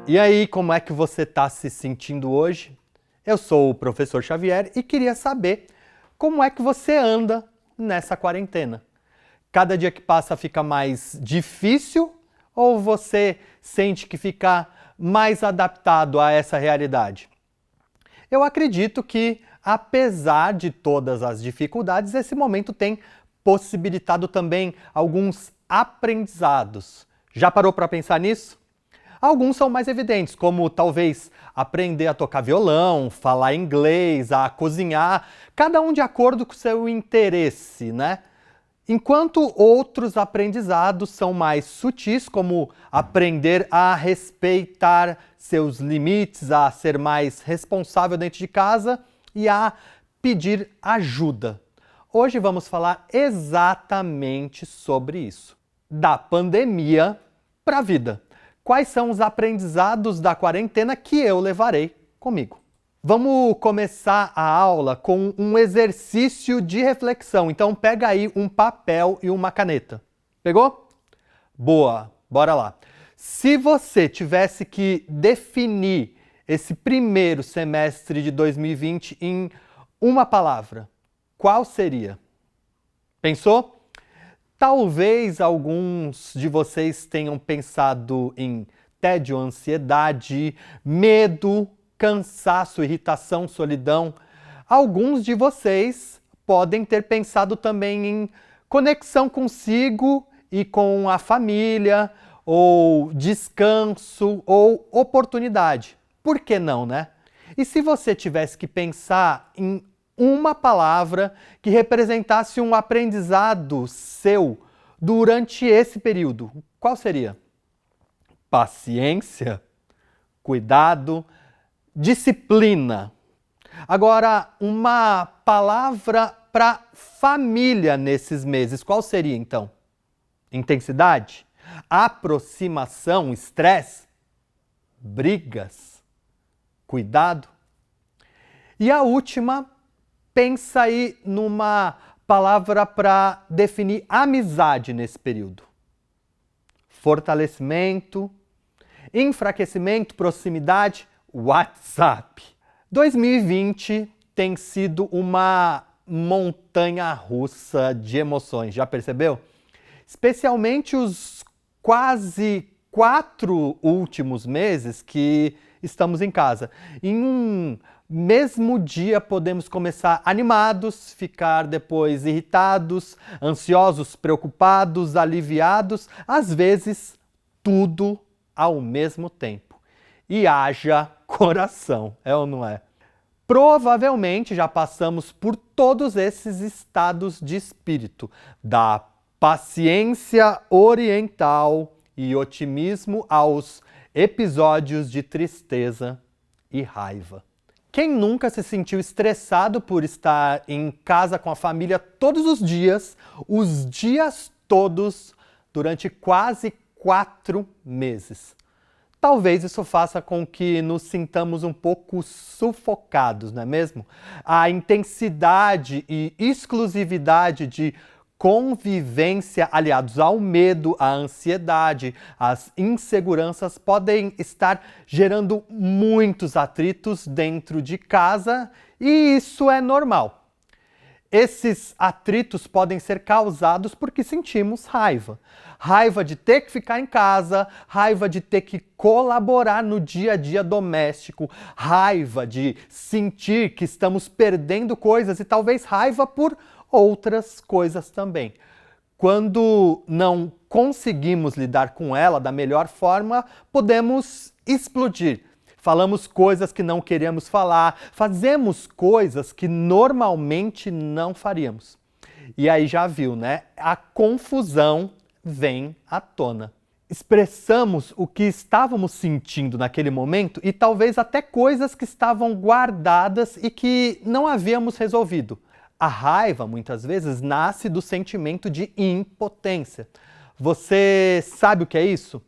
E aí, como é que você está se sentindo hoje? Eu sou o professor Xavier e queria saber como é que você anda nessa quarentena. Cada dia que passa fica mais difícil ou você sente que fica mais adaptado a essa realidade? Eu acredito que, apesar de todas as dificuldades, esse momento tem possibilitado também alguns aprendizados. Já parou para pensar nisso? Alguns são mais evidentes, como talvez aprender a tocar violão, falar inglês, a cozinhar, cada um de acordo com o seu interesse, né? Enquanto outros aprendizados são mais sutis, como aprender a respeitar seus limites, a ser mais responsável dentro de casa e a pedir ajuda. Hoje vamos falar exatamente sobre isso. Da pandemia para a vida. Quais são os aprendizados da quarentena que eu levarei comigo? Vamos começar a aula com um exercício de reflexão. Então pega aí um papel e uma caneta. Pegou? Boa, bora lá. Se você tivesse que definir esse primeiro semestre de 2020 em uma palavra, qual seria? Pensou? Talvez alguns de vocês tenham pensado em tédio, ansiedade, medo, cansaço, irritação, solidão. Alguns de vocês podem ter pensado também em conexão consigo e com a família, ou descanso, ou oportunidade. Por que não, né? E se você tivesse que pensar em uma palavra que representasse um aprendizado seu durante esse período, qual seria? Paciência, cuidado, disciplina. Agora, uma palavra para família nesses meses, qual seria então? Intensidade, aproximação, estresse, brigas, cuidado. E a última, pensa aí numa palavra para definir amizade nesse período. Fortalecimento, enfraquecimento, proximidade, WhatsApp. 2020 tem sido uma montanha-russa de emoções, já percebeu? Especialmente os quase 4 últimos meses que estamos em casa. Em um mesmo dia podemos começar animados, ficar depois irritados, ansiosos, preocupados, aliviados, às vezes tudo ao mesmo tempo. E haja coração, é ou não é? Provavelmente já passamos por todos esses estados de espírito, da paciência oriental e otimismo aos episódios de tristeza e raiva. Quem nunca se sentiu estressado por estar em casa com a família todos os dias todos, durante quase 4 meses? Talvez isso faça com que nos sintamos um pouco sufocados, não é mesmo? A intensidade e exclusividade de convivência aliados ao medo, à ansiedade, às inseguranças podem estar gerando muitos atritos dentro de casa e isso é normal. Esses atritos podem ser causados porque sentimos raiva. Raiva de ter que ficar em casa, raiva de ter que colaborar no dia a dia doméstico, raiva de sentir que estamos perdendo coisas e talvez raiva por outras coisas também. Quando não conseguimos lidar com ela da melhor forma, podemos explodir. Falamos coisas que não queremos falar, fazemos coisas que normalmente não faríamos. E aí já viu, né? A confusão vem à tona. Expressamos o que estávamos sentindo naquele momento e talvez até coisas que estavam guardadas e que não havíamos resolvido. A raiva, muitas vezes, nasce do sentimento de impotência. Você sabe o que é isso?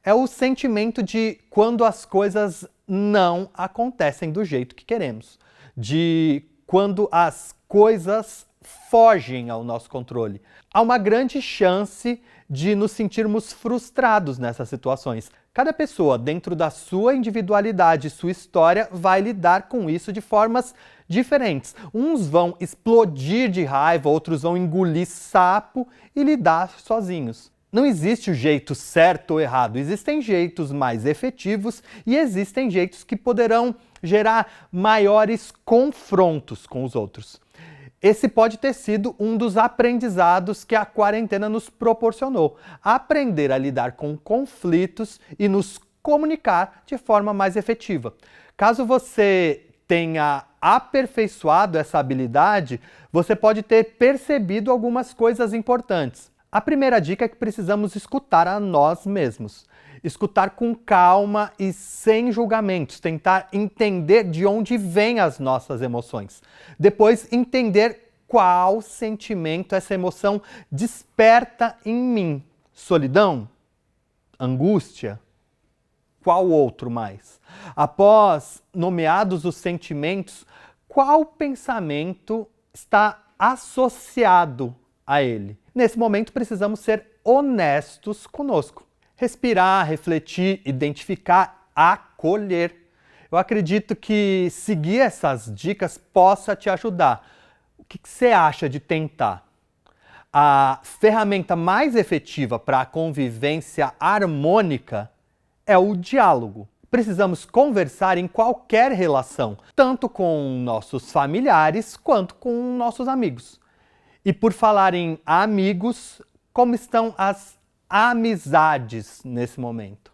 É o sentimento de quando as coisas não acontecem do jeito que queremos. De quando as coisas fogem ao nosso controle. Há uma grande chance de nos sentirmos frustrados nessas situações. Cada pessoa, dentro da sua individualidade, sua história, vai lidar com isso de formas diferentes. Uns vão explodir de raiva, outros vão engolir sapo e lidar sozinhos. Não existe o jeito certo ou errado, existem jeitos mais efetivos e existem jeitos que poderão gerar maiores confrontos com os outros. Esse pode ter sido um dos aprendizados que a quarentena nos proporcionou. Aprender a lidar com conflitos e nos comunicar de forma mais efetiva. Caso você tenha aperfeiçoado essa habilidade, você pode ter percebido algumas coisas importantes. A primeira dica é que precisamos escutar a nós mesmos. Escutar com calma e sem julgamentos, tentar entender de onde vêm as nossas emoções. Depois, entender qual sentimento essa emoção desperta em mim. Solidão? Angústia? Qual outro mais? Após nomeados os sentimentos, qual pensamento está associado a ele? Nesse momento, precisamos ser honestos conosco. Respirar, refletir, identificar, acolher. Eu acredito que seguir essas dicas possa te ajudar. O que você acha de tentar? A ferramenta mais efetiva para a convivência harmônica é o diálogo. Precisamos conversar em qualquer relação, tanto com nossos familiares quanto com nossos amigos. E por falar em amigos, como estão as amizades nesse momento?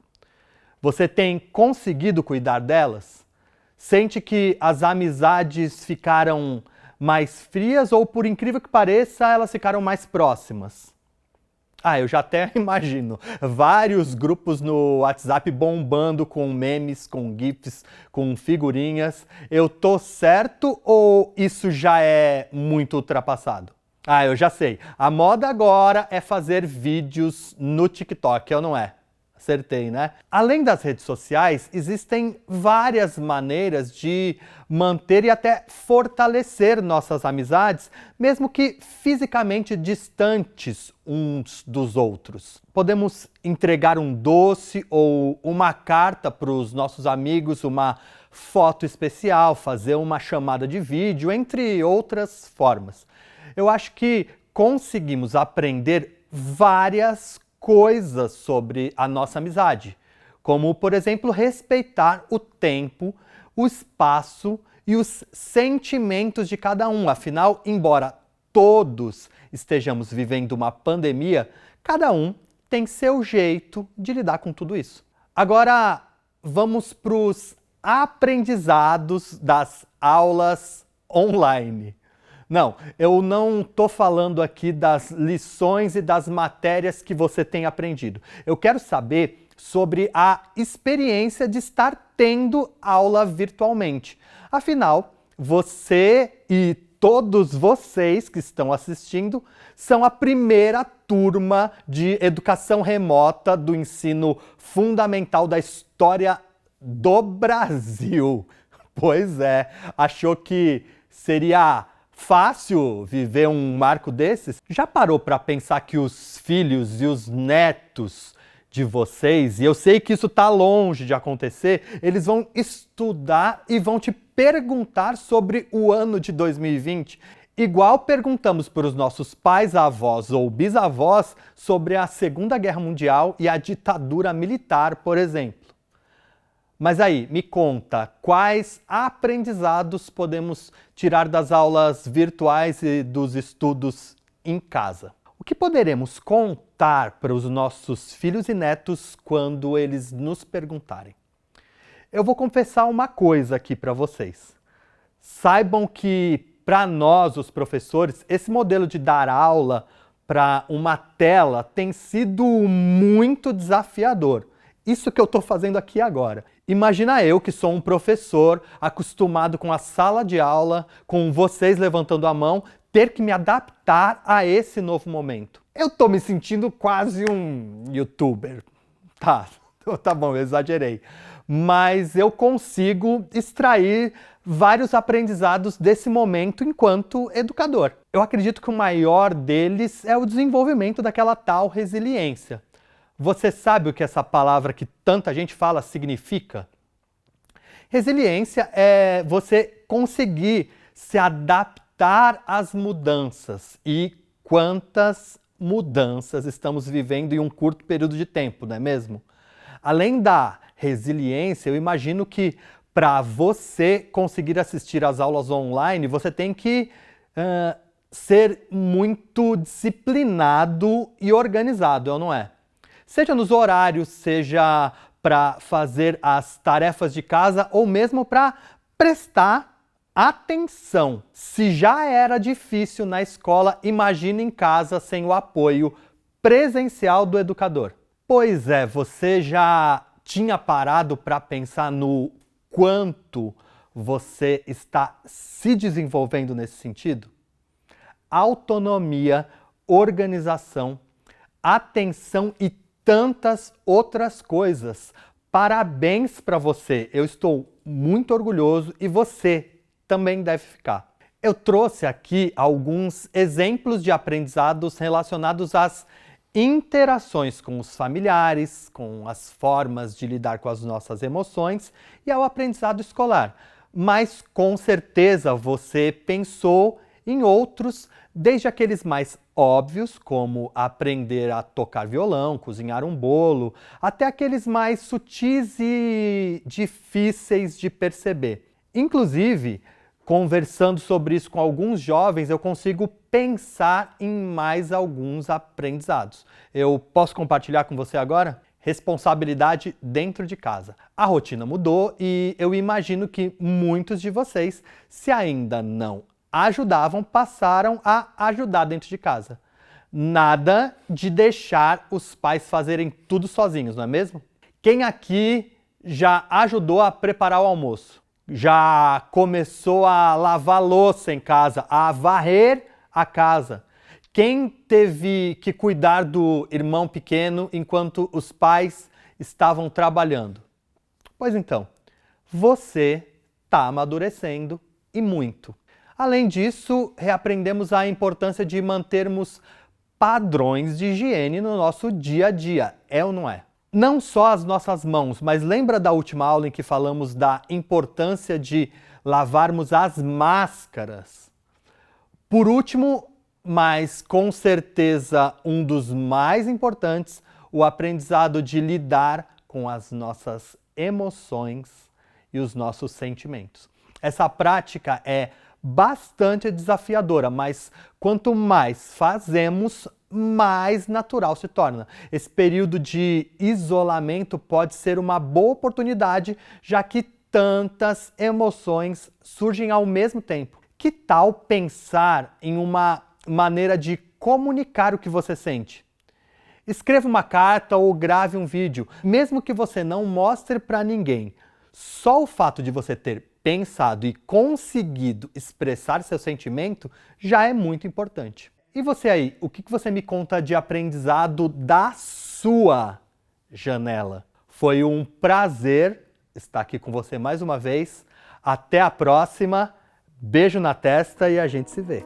Você tem conseguido cuidar delas? Sente que as amizades ficaram mais frias ou, por incrível que pareça, elas ficaram mais próximas? Eu já até imagino. Vários grupos no WhatsApp bombando com memes, com GIFs, com figurinhas. Eu tô certo ou isso já é muito ultrapassado? Eu já sei. A moda agora é fazer vídeos no TikTok, ou não é? Acertei, né? Além das redes sociais, existem várias maneiras de manter e até fortalecer nossas amizades, mesmo que fisicamente distantes uns dos outros. Podemos entregar um doce ou uma carta para os nossos amigos, uma foto especial, fazer uma chamada de vídeo, entre outras formas. Eu acho que conseguimos aprender várias coisas sobre a nossa amizade, como, por exemplo, respeitar o tempo, o espaço e os sentimentos de cada um. Afinal, embora todos estejamos vivendo uma pandemia, cada um tem seu jeito de lidar com tudo isso. Agora, vamos para os aprendizados das aulas online. Não, eu não estou falando aqui das lições e das matérias que você tem aprendido. Eu quero saber sobre a experiência de estar tendo aula virtualmente. Afinal, você e todos vocês que estão assistindo são a primeira turma de educação remota do ensino fundamental da história do Brasil. Pois é, achou que seria fácil viver um marco desses? Já parou para pensar que os filhos e os netos de vocês, e eu sei que isso está longe de acontecer, eles vão estudar e vão te perguntar sobre o ano de 2020, igual perguntamos para os nossos pais, avós ou bisavós sobre a Segunda Guerra Mundial e a ditadura militar, por exemplo. Mas aí, me conta, quais aprendizados podemos tirar das aulas virtuais e dos estudos em casa? O que poderemos contar para os nossos filhos e netos quando eles nos perguntarem? Eu vou confessar uma coisa aqui para vocês. Saibam que, para nós, os professores, esse modelo de dar aula para uma tela tem sido muito desafiador. Isso que eu estou fazendo aqui agora. Imagina eu, que sou um professor acostumado com a sala de aula, com vocês levantando a mão, ter que me adaptar a esse novo momento. Eu estou me sentindo quase um youtuber. Tá bom, eu exagerei. Mas eu consigo extrair vários aprendizados desse momento enquanto educador. Eu acredito que o maior deles é o desenvolvimento daquela tal resiliência. Você sabe o que essa palavra que tanta gente fala significa? Resiliência é você conseguir se adaptar às mudanças. E quantas mudanças estamos vivendo em um curto período de tempo, não é mesmo? Além da resiliência, eu imagino que para você conseguir assistir às aulas online, você tem que ser muito disciplinado e organizado, não é? Seja nos horários, seja para fazer as tarefas de casa ou mesmo para prestar atenção. Se já era difícil na escola, imagine em casa sem o apoio presencial do educador. Pois é, você já tinha parado para pensar no quanto você está se desenvolvendo nesse sentido? Autonomia, organização, atenção e tantas outras coisas. Parabéns para você! Eu estou muito orgulhoso e você também deve ficar. Eu trouxe aqui alguns exemplos de aprendizados relacionados às interações com os familiares, com as formas de lidar com as nossas emoções e ao aprendizado escolar. Mas com certeza você pensou em outros, desde aqueles mais óbvios, como aprender a tocar violão, cozinhar um bolo, até aqueles mais sutis e difíceis de perceber. Inclusive, conversando sobre isso com alguns jovens, eu consigo pensar em mais alguns aprendizados. Eu posso compartilhar com você agora? Responsabilidade dentro de casa. A rotina mudou e eu imagino que muitos de vocês, se ainda não ajudavam, passaram a ajudar dentro de casa. Nada de deixar os pais fazerem tudo sozinhos, não é mesmo? Quem aqui já ajudou a preparar o almoço? Já começou a lavar louça em casa, a varrer a casa? Quem teve que cuidar do irmão pequeno enquanto os pais estavam trabalhando? Pois então, você está amadurecendo e muito. Além disso, reaprendemos a importância de mantermos padrões de higiene no nosso dia a dia, é ou não é? Não só as nossas mãos, mas lembra da última aula em que falamos da importância de lavarmos as máscaras? Por último, mas com certeza um dos mais importantes, o aprendizado de lidar com as nossas emoções e os nossos sentimentos. Essa prática é bastante desafiadora, mas quanto mais fazemos, mais natural se torna. Esse período de isolamento pode ser uma boa oportunidade, já que tantas emoções surgem ao mesmo tempo. Que tal pensar em uma maneira de comunicar o que você sente? Escreva uma carta ou grave um vídeo, mesmo que você não mostre para ninguém. Só o fato de você ter pensado e conseguido expressar seu sentimento já é muito importante. E você aí, o que você me conta de aprendizado da sua janela? Foi um prazer estar aqui com você mais uma vez. Até a próxima. Beijo na testa e a gente se vê.